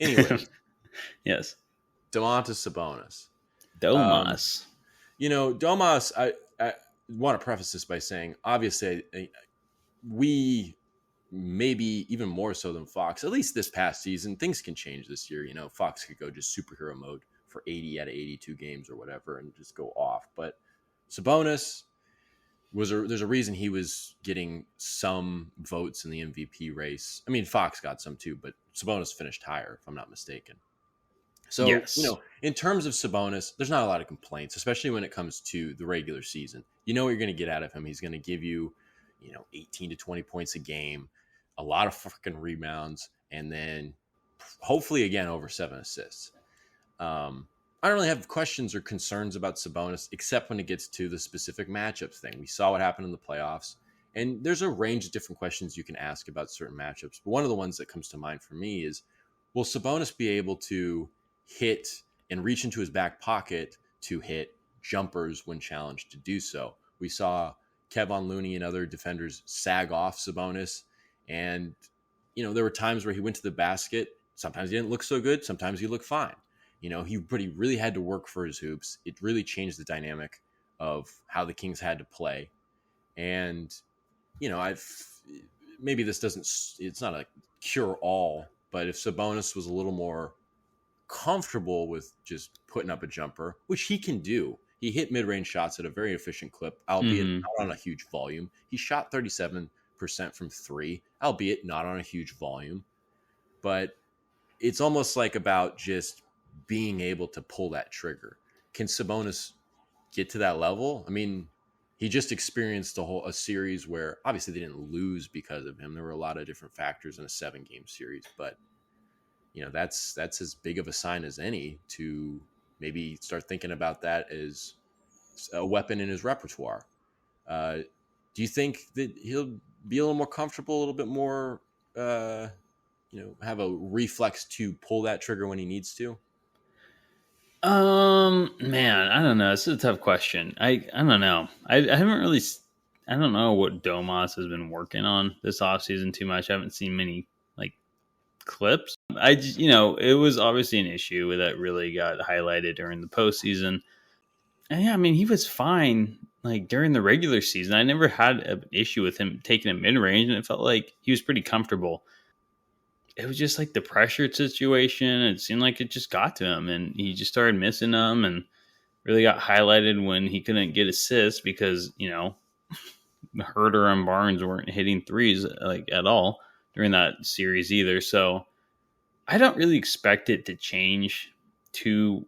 Anyways, Yes. Domantas Sabonis. Domas. Domas, I want to preface this by saying, obviously, we maybe even more so than Fox, at least this past season, things can change this year. Fox could go just superhero mode for 80 out of 82 games or whatever and just go off. But Sabonis there's a reason he was getting some votes in the MVP race. I mean, Fox got some too, but Sabonis finished higher, if I'm not mistaken. So, Yes. in terms of Sabonis, there's not a lot of complaints, especially when it comes to the regular season. You know what you're going to get out of him. He's going to give you, 18 to 20 points a game, a lot of freaking rebounds, and then hopefully again over 7 assists. I don't really have questions or concerns about Sabonis, except when it gets to the specific matchups thing. We saw what happened in the playoffs, and there's a range of different questions you can ask about certain matchups. But one of the ones that comes to mind for me is, will Sabonis be able to hit and reach into his back pocket to hit jumpers when challenged to do so? We saw Kevon Looney and other defenders sag off Sabonis, and there were times where he went to the basket. Sometimes he didn't look so good. Sometimes he looked fine. He really had to work for his hoops. It really changed the dynamic of how the Kings had to play. And, maybe this it's not a cure all, but if Sabonis was a little more comfortable with just putting up a jumper, which he can do, he hit mid-range shots at a very efficient clip, albeit not on a huge volume. He shot 37% from three, albeit not on a huge volume. But it's almost like about just being able to pull that trigger. Can Sabonis get to that level? I mean, he just experienced a series where obviously they didn't lose because of him. There were a lot of different factors in a 7-game series, but that's as big of a sign as any to maybe start thinking about that as a weapon in his repertoire. Do you think that he'll be a little more comfortable, a little bit more, have a reflex to pull that trigger when he needs to? Man, I don't know. This is a tough question. I don't know. I haven't really. I don't know what Domas has been working on this offseason too much. I haven't seen many clips. It was obviously an issue that really got highlighted during the postseason. And yeah, I mean, he was fine during the regular season. I never had an issue with him taking a mid range, and it felt like he was pretty comfortable. It was just the pressure situation. It seemed like it just got to him, and he just started missing them, and really got highlighted when he couldn't get assists because Herter and Barnes weren't hitting threes at all during that series either. So I don't really expect it to change too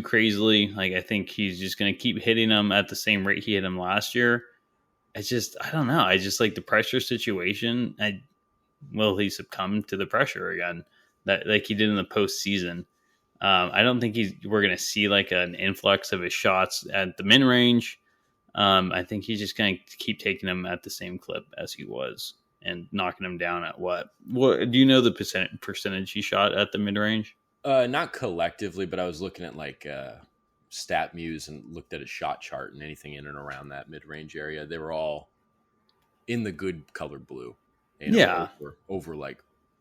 crazily. I think he's just going to keep hitting them at the same rate he hit them last year. I don't know. I just the pressure situation. Will he succumb to the pressure again that he did in the postseason? I don't think we're going to see an influx of his shots at the mid range. I think he's just going to keep taking them at the same clip as he was and knocking them down at what do you know the percentage he shot at the mid range? Not collectively, but I was looking at StatMuse and looked at a shot chart, and anything in and around that mid range area, they were all in the good colored blue. Over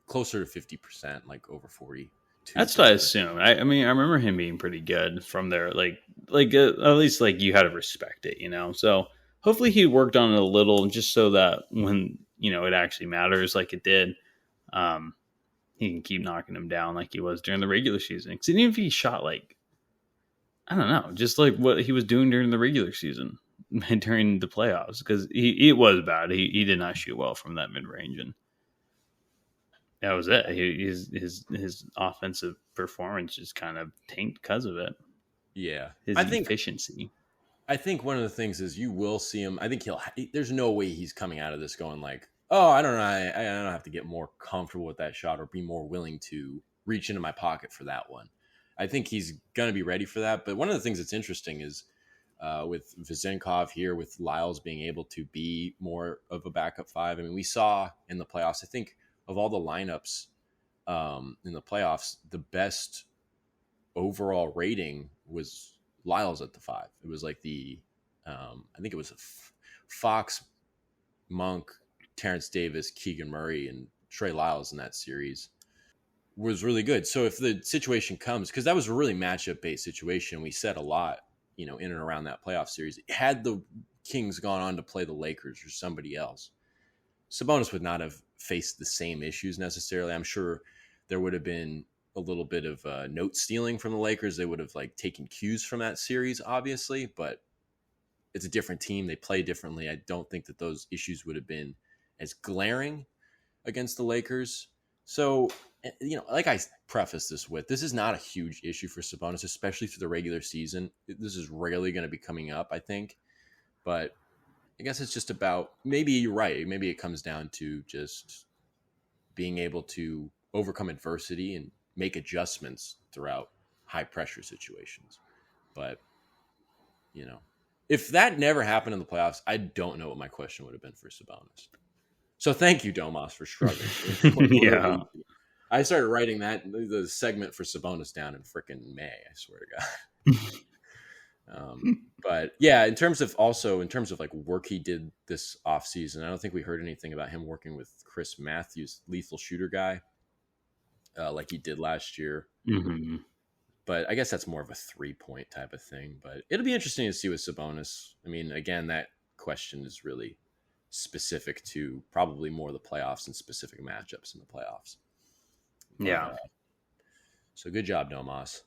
closer to 50%, over 40. That's what I assume. I mean, I remember him being pretty good from there. At least you had to respect it, So hopefully he worked on it a little, just so that when it actually matters, like it did, he can keep knocking him down like he was during the regular season. Because even if he shot I don't know, just what he was doing during the regular season during the playoffs, because it was bad. He did not shoot well from that mid range, and that was it. His offensive performance just kind of tanked because of it. Yeah, his efficiency. I think one of the things is you will see him. I think there's no way he's coming out of this going oh, I don't know. I don't have to get more comfortable with that shot or be more willing to reach into my pocket for that one. I think he's going to be ready for that. But one of the things that's interesting is with Vezenkov here, with Lyles being able to be more of a backup five. I mean, we saw in the playoffs, I think of all the lineups in the playoffs, the best overall rating was Lyles at the 5. It was I think it was Fox, Monk, Terrence Davis, Keegan Murray, and Trey Lyles in that series. was really good. So if the situation comes, because that was a really matchup based situation, we said a lot, in and around that playoff series. Had the Kings gone on to play the Lakers or somebody else, Sabonis would not have faced the same issues necessarily. I'm sure there would have been a little bit of note stealing from the Lakers. They would have like taken cues from that series, obviously, but it's a different team. They play differently. I don't think that those issues would have been as glaring against the Lakers. So, like I prefaced this with, this is not a huge issue for Sabonis, especially through the regular season. This is rarely going to be coming up, I think. But I guess it's just about, maybe you're right. Maybe it comes down to just being able to overcome adversity and make adjustments throughout high pressure situations. But, if that never happened in the playoffs, I don't know what my question would have been for Sabonis. So thank you, Domas, for struggling. Yeah. I started writing the segment for Sabonis down in frickin' May, I swear to God. But yeah, in terms of like work he did this offseason, I don't think we heard anything about him working with Chris Matthews, lethal shooter guy, like he did last year. Mm-hmm. But I guess that's more of a 3-point type of thing. But it'll be interesting to see with Sabonis. I mean, again, that question is really specific to probably more the playoffs and specific matchups in the playoffs. Yeah. So good job, Domas.